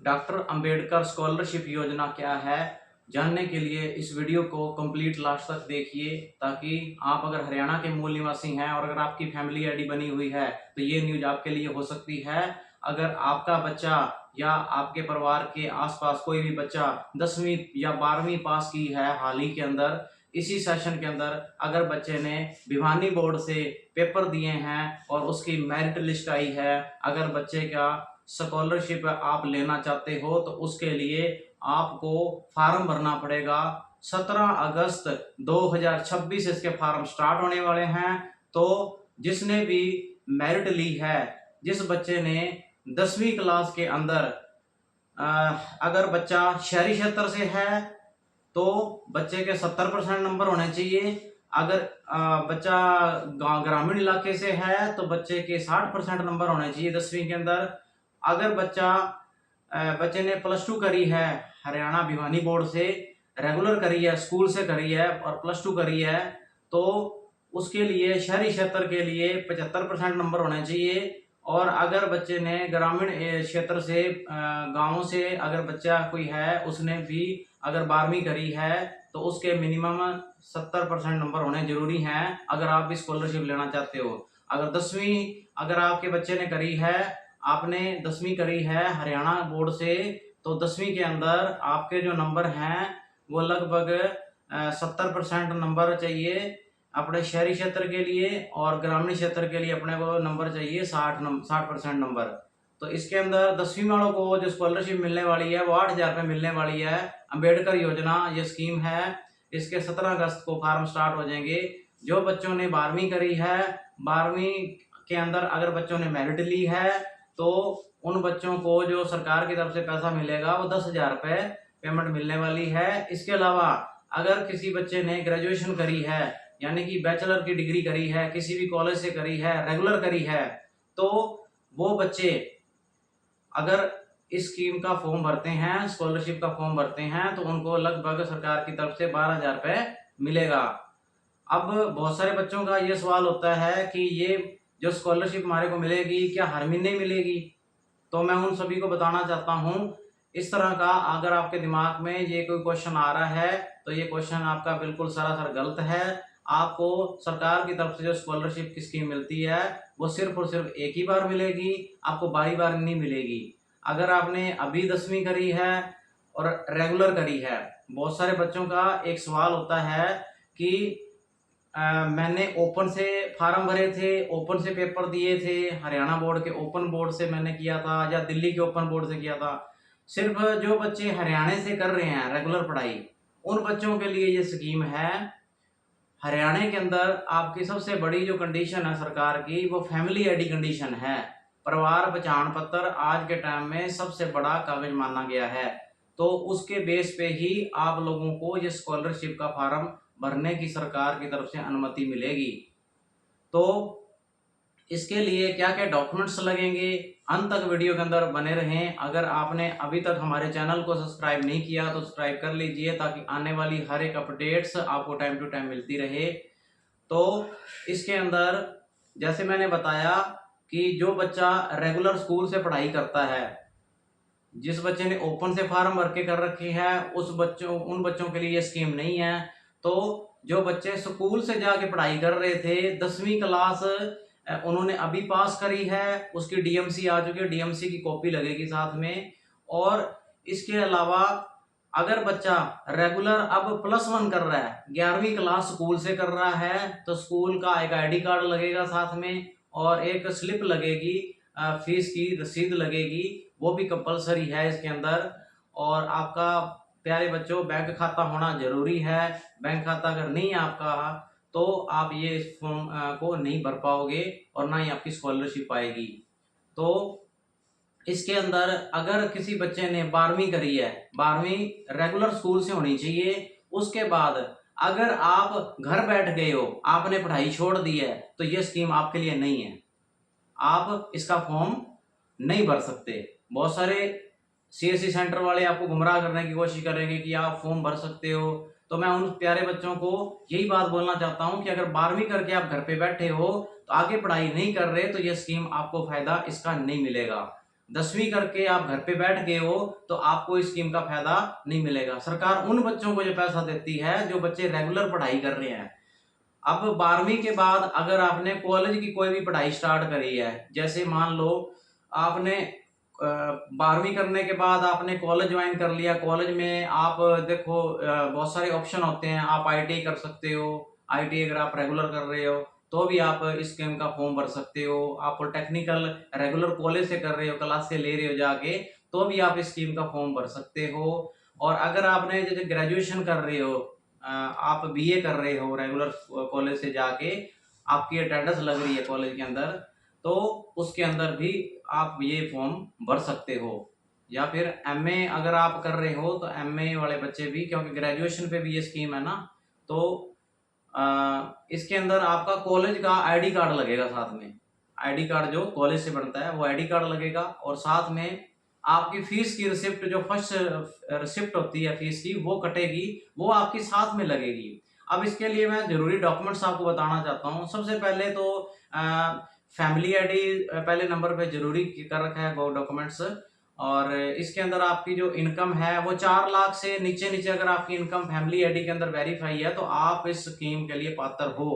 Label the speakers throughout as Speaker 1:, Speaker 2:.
Speaker 1: Doctor Ambedkar scholarship योजना क्या है, जानने के लिए इस वीडियो को कंप्लीट लास्ट तक देखिए, ताकि आप अगर हरियाणा के मूल निवासी हैं और अगर आपकी फैमिली आईडी बनी हुई है तो ये न्यूज आपके लिए हो सकती है। अगर आपका बच्चा या आपके परिवार के आसपास कोई भी बच्चा 10वीं या 12वीं पास की है हाल ही के अंदर, इसी सेशन के अंदर अगर बच्चे ने भिवानी बोर्ड से पेपर दिए हैं और उसकी मेरिट लिस्ट आई है, अगर बच्चे का स्कॉलरशिप आप लेना चाहते हो तो उसके लिए आपको फॉर्म भरना पड़ेगा। 17 अगस्त 2026 इसके फॉर्म स्टार्ट होने वाले हैं। तो जिसने भी मेरिट ली है, जिस बच्चे ने 10वीं क्लास के अंदर अगर बच्चा शहरी क्षेत्र से है तो बच्चे के 70% नंबर होने चाहिए। अगर बच्चा ग्रामीण इलाके से है तो बच्चे के 60% नंबर होने चाहिए 10वीं के अंदर। अगर बच्चे ने +2 करी है हरियाणा भिवानी बोर्ड से, रेगुलर करी है, स्कूल से करी है और +2 करी है, तो उसके लिए शहरी क्षेत्र के लिए 75% नंबर होने चाहिए। और अगर बच्चे ने ग्रामीण क्षेत्र से गाँव से अगर बच्चा कोई है, उसने भी अगर 12वीं करी है तो उसके मिनिमम 70% नंबर होने जरूरी हैं अगर आप भी स्कॉलरशिप लेना चाहते हो। अगर 10वीं अगर आपके बच्चे ने करी है, आपने 10वीं करी है हरियाणा बोर्ड से, तो 10वीं के अंदर आपके जो नंबर हैं वो लगभग 70% नंबर चाहिए अपने शहरी क्षेत्र के लिए, और ग्रामीण क्षेत्र के लिए अपने को नंबर चाहिए 60% नंबर। तो इसके अंदर 10वीं वालों को जो स्कॉलरशिप मिलने वाली है वो 8,000 रुपये मिलने वाली है। अंबेडकर योजना ये स्कीम है, इसके 17 अगस्त को फॉर्म स्टार्ट हो जाएंगे। जो बच्चों ने 12वीं करी है, 12वीं के अंदर अगर बच्चों ने मेरिट ली है तो उन बच्चों को जो सरकार की तरफ से पैसा मिलेगा वो 10,000 रुपये पेमेंट मिलने वाली है। इसके अलावा अगर किसी बच्चे ने ग्रेजुएशन करी है, यानी कि बैचलर की डिग्री करी है, किसी भी कॉलेज से करी है, रेगुलर करी है, तो वो बच्चे अगर इस स्कीम का फॉर्म भरते हैं, स्कॉलरशिप का फॉर्म भरते हैं, तो उनको लगभग सरकार की तरफ से 12,000 रुपये मिलेगा। अब बहुत सारे बच्चों का ये सवाल होता है कि ये जो स्कॉलरशिप हमारे को मिलेगी क्या हर महीने मिलेगी? तो मैं उन सभी को बताना चाहता हूँ, इस तरह का अगर आपके दिमाग में ये कोई क्वेश्चन आ रहा है तो ये क्वेश्चन आपका बिल्कुल सरासर गलत है। आपको सरकार की तरफ से जो स्कॉलरशिप की स्कीम मिलती है वो सिर्फ और सिर्फ एक ही बार मिलेगी, आपको बारी बार नहीं मिलेगी। अगर आपने अभी 10वीं करी है और रेगुलर करी है, बहुत सारे बच्चों का एक सवाल होता है कि मैंने ओपन से फार्म भरे थे, ओपन से पेपर दिए थे, हरियाणा बोर्ड के ओपन बोर्ड से मैंने किया था या दिल्ली के ओपन बोर्ड से किया था। सिर्फ जो बच्चे हरियाणा से कर रहे हैं रेगुलर पढ़ाई, उन बच्चों के लिए ये स्कीम है। हरियाणा के अंदर आपकी सबसे बड़ी जो कंडीशन है सरकार की, वो फैमिली आईडी कंडीशन है। परिवार पहचान पत्र आज के टाइम में सबसे बड़ा कागज माना गया है, तो उसके बेस पे ही आप लोगों को ये स्कॉलरशिप का फॉर्म भरने की सरकार की तरफ से अनुमति मिलेगी। तो इसके लिए क्या क्या डॉक्यूमेंट्स लगेंगे, अंत तक वीडियो के अंदर बने रहें। अगर आपने अभी तक हमारे चैनल को सब्सक्राइब नहीं किया तो सब्सक्राइब कर लीजिए, ताकि आने वाली हर एक अपडेट्स आपको टाइम टू टाइम मिलती रहे। तो इसके अंदर जैसे मैंने बताया कि जो बच्चा रेगुलर स्कूल से पढ़ाई करता है, जिस बच्चे ने ओपन से फार्म भर के कर रखी है, उन बच्चों के लिए ये स्कीम नहीं है। तो जो बच्चे स्कूल से जाके पढ़ाई कर रहे थे, 10वीं क्लास उन्होंने अभी पास करी है, उसकी डीएमसी आ चुकी है, डीएमसी की कॉपी लगेगी साथ में। और इसके अलावा अगर बच्चा रेगुलर अब +1 कर रहा है, 11वीं क्लास स्कूल से कर रहा है, तो स्कूल का एक आईडी कार्ड लगेगा साथ में और एक स्लिप लगेगी, फीस की रसीद लगेगी, वो भी कंपलसरी है इसके अंदर। और आपका प्यारे बच्चों बैंक खाता होना जरूरी है। बैंक खाता अगर नहीं है आपका तो आप ये फॉर्म को नहीं भर पाओगे और ना ही आपकी स्कॉलरशिप आएगी। तो इसके अंदर अगर किसी बच्चे ने 12वीं करी है, 12वीं रेगुलर स्कूल से होनी चाहिए। उसके बाद अगर आप घर बैठ गए हो, आपने पढ़ाई छोड़ दी है, तो ये स्कीम आपके लिए नहीं है, आप इसका फॉर्म नहीं भर सकते। बहुत सारे सीएससी सेंटर वाले आपको गुमराह करने की कोशिश करेंगे कि आप फॉर्म भर सकते हो। तो मैं उन प्यारे बच्चों को यही बात बोलना चाहता हूं कि अगर 12वीं करके आप घर पे बैठे हो तो आगे पढ़ाई नहीं कर रहे, तो ये स्कीम आपको फायदा इसका नहीं मिलेगा। 10वीं करके आप घर पे बैठ गए हो तो आपको इस स्कीम का फायदा नहीं मिलेगा। सरकार उन बच्चों को ये पैसा देती है जो बच्चे रेगुलर पढ़ाई कर रहे हैं। अब 12वीं के बाद अगर आपने कॉलेज की कोई भी पढ़ाई स्टार्ट करी है, जैसे मान लो आपने 12वीं करने के बाद आपने कॉलेज ज्वाइन कर लिया। कॉलेज में आप देखो बहुत सारे ऑप्शन होते हैं, आप आईटीआई कर सकते हो। आईटीआई अगर आप रेगुलर कर रहे हो तो भी आप इस स्कीम का फॉर्म भर सकते हो। आप टेक्निकल रेगुलर कॉलेज से कर रहे हो, क्लास से ले रहे हो जाके, तो भी आप इस स्कीम का फॉर्म भर सकते हो। और अगर आपने जैसे ग्रेजुएशन कर रहे हो, आप बीए कर रहे हो रेगुलर कॉलेज से जाके, आपकी अटेंडेंस लग रही है कॉलेज के अंदर, तो उसके अंदर भी आप ये फॉर्म भर सकते हो। या फिर एमए अगर आप कर रहे हो तो एमए वाले बच्चे भी, क्योंकि ग्रेजुएशन पे भी ये स्कीम है ना, तो इसके अंदर आपका कॉलेज का आईडी कार्ड लगेगा साथ में। आईडी कार्ड जो कॉलेज से बनता है वो आईडी कार्ड लगेगा, और साथ में आपकी फीस की रिसिप्ट, जो फर्स्ट रिसिप्ट होती है फीस की, वो कटेगी, वो आपकी साथ में लगेगी। अब इसके लिए मैं जरूरी डॉक्यूमेंट्स आपको बताना चाहता हूँ। सबसे पहले तो फैमिली आईडी पहले नंबर पे जरूरी कर रखा है, वो डॉक्यूमेंट्स। और इसके अंदर आपकी जो इनकम है वो 4 लाख से नीचे नीचे अगर आपकी इनकम फैमिली आईडी के अंदर वेरीफाई है तो आप इस स्कीम के लिए पात्र हो।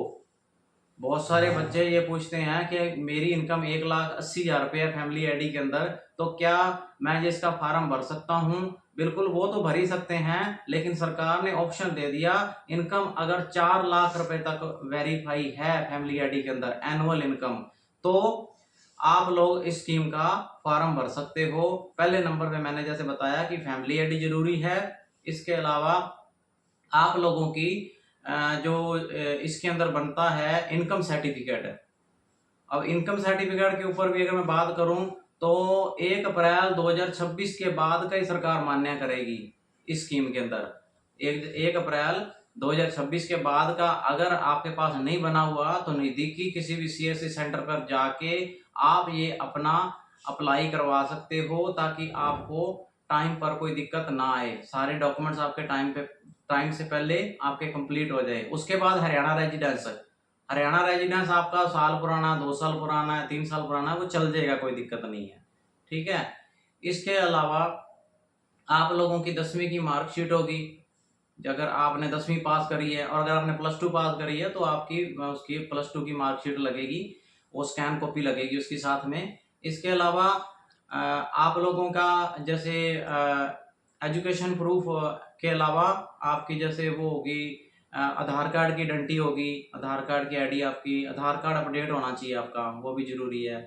Speaker 1: बहुत सारे बच्चे ये पूछते हैं कि मेरी इनकम 1,80,000 रुपये है फैमिली आईडी के अंदर, तो क्या मैं ये इसका फार्म भर सकता हूँ? बिल्कुल, वो तो भर ही सकते हैं, लेकिन सरकार ने ऑप्शन दे दिया, इनकम अगर 4 लाख रुपए तक वेरीफाई है फैमिली आईडी के अंदर एनुअल इनकम, तो आप लोग इस स्कीम का फॉर्म भर सकते हो। पहले नंबर पे मैंने जैसे बताया कि फैमिली आईडी जरूरी है। इसके अलावा आप लोगों की जो इसके अंदर बनता है इनकम सर्टिफिकेट। अब इनकम सर्टिफिकेट के ऊपर भी अगर मैं बात करूं तो 1 अप्रैल 2026 के बाद का ही सरकार मान्य करेगी इस स्कीम के अंदर। 1 अप्रैल 2026 के बाद का अगर आपके पास नहीं बना हुआ तो नजदीकी किसी भी सीएससी सेंटर पर जाके आप ये अपना अप्लाई करवा सकते हो, ताकि आपको टाइम पर कोई दिक्कत ना आए। सारे डॉक्यूमेंट्स आपके टाइम से पहले आपके कंप्लीट हो जाए। उसके बाद हरियाणा रेजिडेंस आपका साल पुराना, 2 साल पुराना है, 3 साल पुराना है, वो चल जाएगा, कोई दिक्कत नहीं है। ठीक है। इसके अलावा आप लोगों की 10वीं की मार्कशीट होगी। अगर आपने 10वीं पास करी है और अगर आपने +2 पास करी है तो आपकी उसकी +2 की मार्कशीट लगेगी, वो स्कैन कॉपी लगेगी उसके साथ में। इसके अलावा आप लोगों का जैसे एजुकेशन प्रूफ के अलावा आपकी जैसे वो होगी, आधार कार्ड की डंटी होगी, आधार कार्ड की आईडी, आपकी आधार कार्ड अपडेट होना चाहिए आपका, वो भी जरूरी है।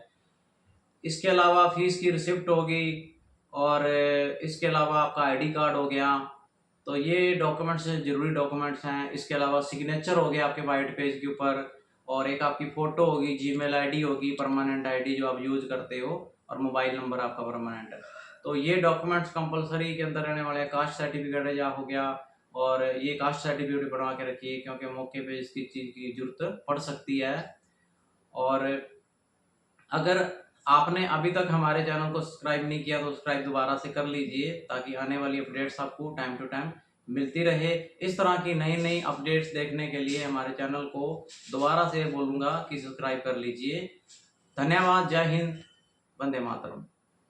Speaker 1: इसके अलावा फीस की रिसिप्ट होगी, और इसके अलावा आपका आईडी कार्ड हो गया। तो ये डॉक्यूमेंट्स जरूरी डॉक्यूमेंट्स हैं। इसके अलावा सिग्नेचर हो गया आपके वाइट पेज के ऊपर, और एक आपकी फोटो होगी, जीमेल आईडी होगी, परमानेंट आईडी जो आप यूज करते हो, और मोबाइल नंबर आपका परमानेंट है। तो ये डॉक्यूमेंट्स कंपलसरी के अंदर रहने वाले हैं। कास्ट सर्टिफिकेट या हो गया, और ये कास्ट सर्टिफिकेट बनवा के रखिए, क्योंकि मौके पे इसकी चीज़ की जरूरत पड़ सकती है। और अगर आपने अभी तक हमारे चैनल को सब्सक्राइब नहीं किया तो सब्सक्राइब दोबारा से कर लीजिए, ताकि आने वाली अपडेट्स आपको टाइम टू टाइम मिलती रहे। इस तरह की नई नई अपडेट्स देखने के लिए हमारे चैनल को दोबारा से बोलूँगा कि सब्सक्राइब कर लीजिए। धन्यवाद। जय हिंद। वंदे मातरम।